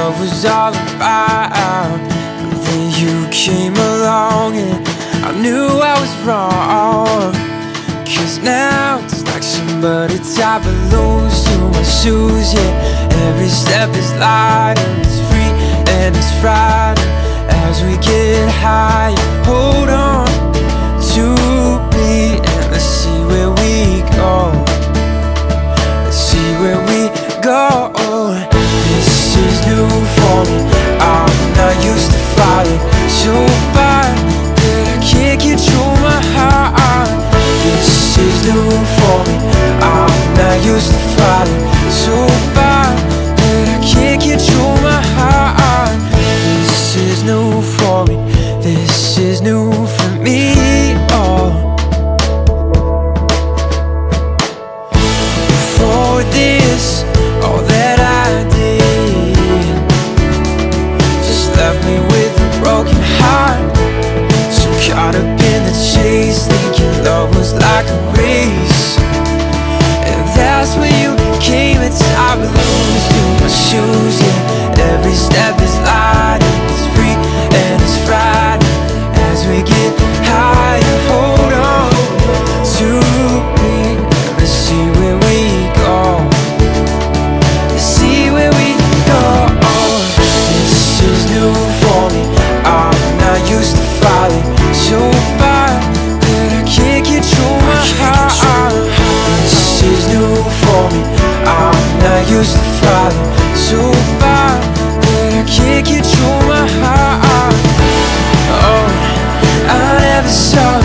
love was all about. But then you came along and I knew I was wrong. 'Cause now it's like somebody tied balloons to my shoes, yeah. Every step is lighter, it's free and it's Friday. As we get higher, hold on to me and let's see where we go. Let's see where we go. This is new for me, I'm not used to falling so far that I can't control my heart. This is new for me, I'm not used to falling so far that I can't control my heart. This is new for me, this is new for me, oh. Before this, all that I did just left me with a broken heart. So caught up in the chase, thinking love was like a race. And that's when you came and tied balloons to my shoes, yeah. Every step is light, it's free and it's Friday. As we get higher, hold on to me. Let's see where we go. Let's see where we go. This is new for me, I'm not used to falling so far that I can't control my heart. This is new for me, I'm not used to falling so far that I can't control my heart. Oh, I never saw